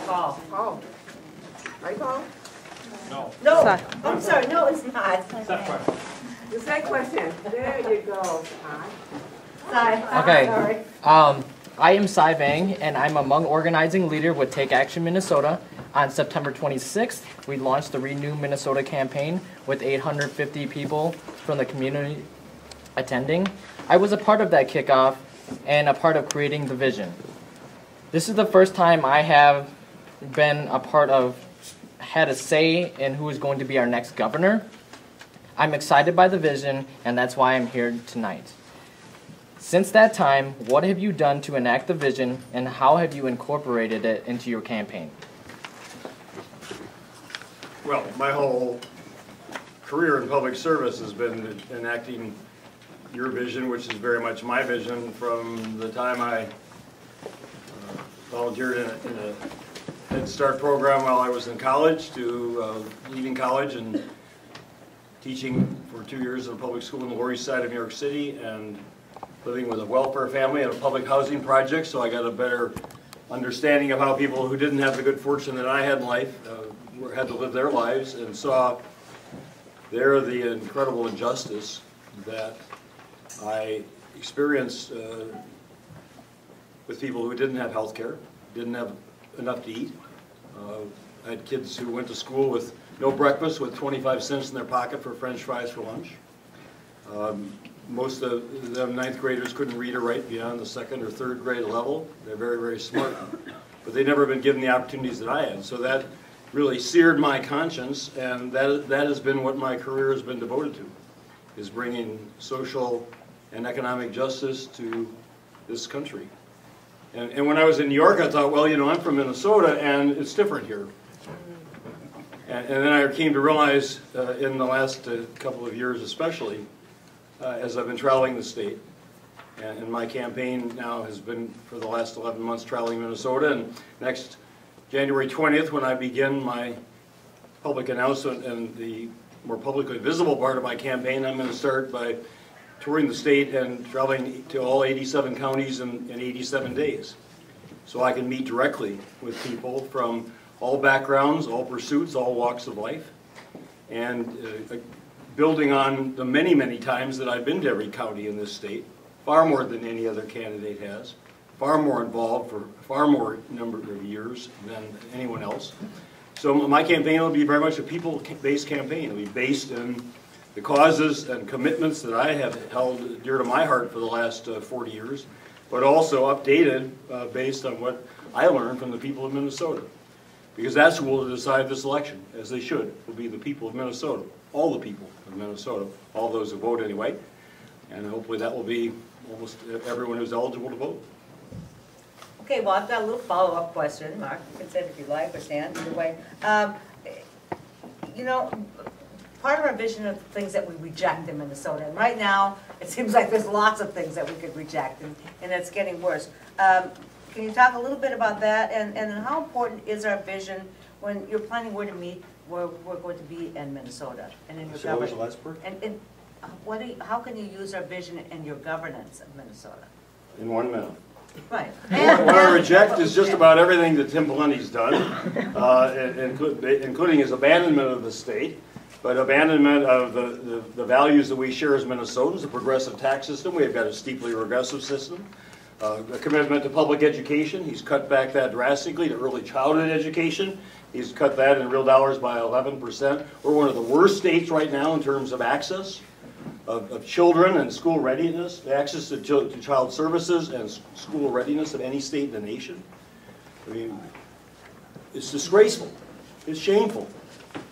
Paul. Paul. Right, Paul? No. No, Sorry. I'm sorry, no, it's not. The second question. There you go, Sorry. Okay. Sorry. I am Cy Vang, and I'm a Hmong organizing leader with Take Action Minnesota. On September 26th, we launched the Renew Minnesota campaign with 850 people from the community attending. I was a part of that kickoff and a part of creating the vision. This is the first time I have been a part of, had a say in who is going to be our next governor. I'm excited by the vision, and that's why I'm here tonight. Since that time, what have you done to enact the vision, and how have you incorporated it into your campaign? Well, my whole career in public service has been enacting your vision, which is very much my vision from the time I volunteered in a Head Start program while I was in college to leaving college and teaching for 2 years in a public school in the Lower East Side of New York City and living with a welfare family and a public housing project, so I got a better understanding of how people who didn't have the good fortune that I had in life had to live their lives, and saw there the incredible injustice that I experienced with people who didn't have health care, didn't have enough to eat. I had kids who went to school with no breakfast, with 25 cents in their pocket for French fries for lunch. Most of them ninth graders couldn't read or write beyond the second or third grade level. They're very, very smart, but they'd never been given the opportunities that I had. So that really seared my conscience, and that has been what my career has been devoted to, is bringing social and economic justice to this country. And when I was in New York, I thought, well, you know, I'm from Minnesota, and it's different here. And then I came to realize in the last couple of years especially, as I've been traveling the state, and my campaign now has been for the last 11 months traveling Minnesota, and next January 20th, when I begin my public announcement and the more publicly visible part of my campaign, I'm going to start by touring the state and traveling to all 87 counties in 87 days. So I can meet directly with people from all backgrounds, all pursuits, all walks of life, and building on the many, many times that I've been to every county in this state, far more than any other candidate has, far more involved for far more number of years than anyone else. So my campaign will be very much a people-based campaign. It'll be based in the causes and commitments that I have held dear to my heart for the last 40 years, but also updated based on what I learned from the people of Minnesota. Because that's who will decide this election, as they should, will be the people of Minnesota. All the people of Minnesota, all those who vote anyway, and hopefully that will be almost everyone who's eligible to vote. Okay, well, I've got a little follow-up question. Mark, you can say it if you like, or stand, either way. You know, part of our vision of things that we reject in Minnesota, and right now, it seems like there's lots of things that we could reject, and it's getting worse. Can you talk a little bit about that, and how important is our vision when you're planning where to meet, where we're going to be in Minnesota and in your government? And how can you use our vision in your governance of Minnesota? In 1 minute. Right. What I reject is just about everything that Tim Pawlenty's done, including his abandonment of the state, but abandonment of the values that we share as Minnesotans, a progressive tax system. We've got a steeply regressive system. A commitment to public education. He's cut back that drastically, to early childhood education. He's cut that in real dollars by 11%. We're one of the worst states right now in terms of access of children and school readiness, the access to child services and school readiness of any state in the nation. I mean, it's disgraceful. It's shameful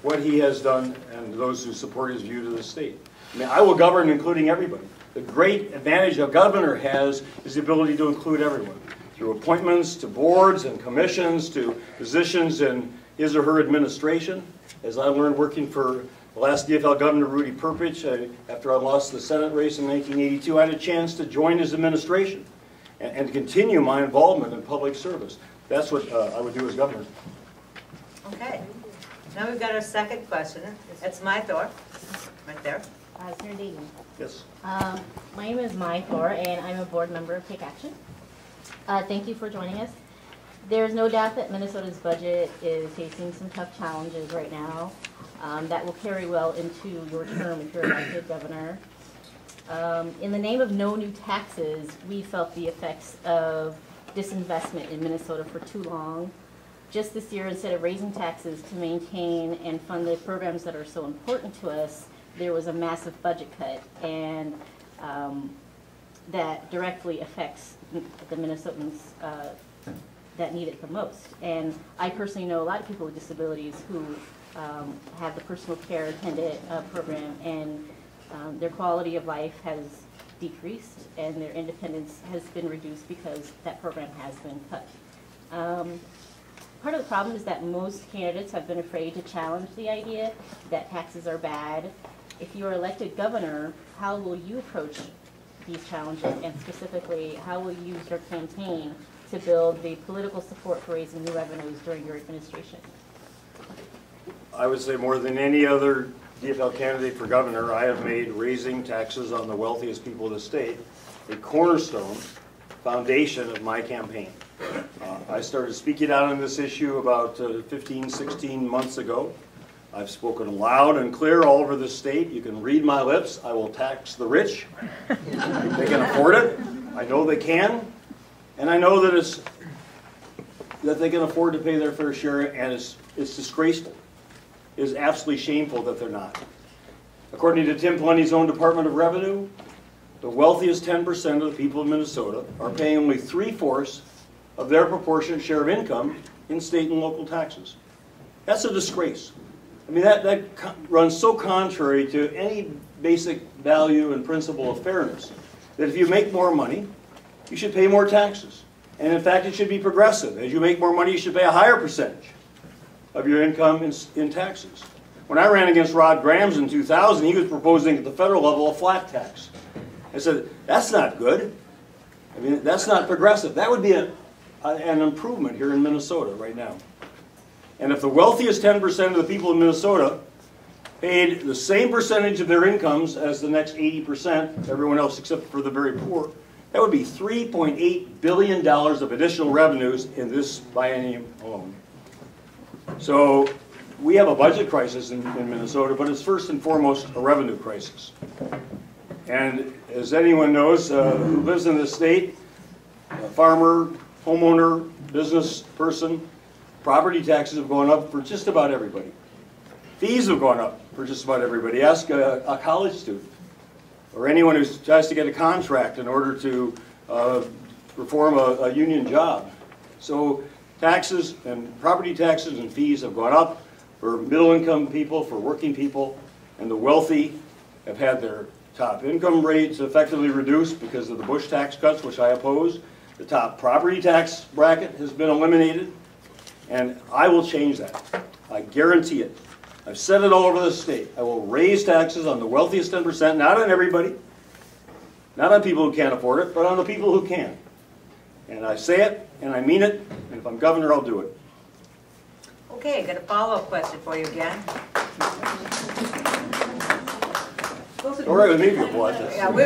what he has done and those who support his view to the state. I mean, I will govern including everybody. The great advantage a governor has is the ability to include everyone, through appointments to boards and commissions, to positions in his or her administration. As I learned working for the last DFL governor, Rudy Perpich, after I lost the Senate race in 1982, I had a chance to join his administration and continue my involvement in public service. That's what I would do as governor. Okay. Now we've got our second question. It's my Thor, right there. Senator Dayton. Yes. My name is Mai Thor, and I'm a board member of Take Action. Thank you for joining us. There's no doubt that Minnesota's budget is facing some tough challenges right now that will carry well into your term if you're elected governor. In the name of no new taxes, we felt the effects of disinvestment in Minnesota for too long. Just this year, instead of raising taxes to maintain and fund the programs that are so important to us, there was a massive budget cut, and that directly affects the Minnesotans that need it the most. And I personally know a lot of people with disabilities who have the personal care attendant program, and their quality of life has decreased and their independence has been reduced because that program has been cut. Part of the problem is that most candidates have been afraid to challenge the idea that taxes are bad. If you are elected governor, how will you approach these challenges, and specifically, how will you use your campaign to build the political support for raising new revenues during your administration? I would say more than any other DFL candidate for governor, I have made raising taxes on the wealthiest people of the state a cornerstone foundation of my campaign. I started speaking out on this issue about 15, 16 months ago. I've spoken loud and clear all over the state. You can read my lips. I will tax the rich. They can afford it. I know they can. And I know that they can afford to pay their fair share, and it's disgraceful. It is absolutely shameful that they're not. According to Tim Plenty's own Department of Revenue, the wealthiest 10% of the people of Minnesota are paying only 3/4 of their proportionate share of income in state and local taxes. That's a disgrace. I mean, that runs so contrary to any basic value and principle of fairness, that if you make more money, you should pay more taxes. And in fact, it should be progressive. As you make more money, you should pay a higher percentage of your income in taxes. When I ran against Rod Grams in 2000, he was proposing at the federal level a flat tax. I said, that's not good. I mean, that's not progressive. That would be an improvement here in Minnesota right now. And if the wealthiest 10% of the people in Minnesota paid the same percentage of their incomes as the next 80%, everyone else except for the very poor, that would be $3.8 billion of additional revenues in this biennium alone. So we have a budget crisis in Minnesota, but it's first and foremost a revenue crisis. And as anyone knows who lives in this state, a farmer, homeowner, business person, property taxes have gone up for just about everybody. Fees have gone up for just about everybody. Ask a college student or anyone who tries to get a contract in order to perform a union job. So taxes and property taxes and fees have gone up for middle-income people, for working people, and the wealthy have had their top income rates effectively reduced because of the Bush tax cuts, which I oppose. The top property tax bracket has been eliminated, and I will change that. I guarantee it. I've said it all over the state. I will raise taxes on the wealthiest 10%, not on everybody, not on people who can't afford it, but on the people who can. And I say it, and I mean it, and if I'm governor, I'll do it. Okay, got a follow-up question for you again. All right with me, people. Yeah, we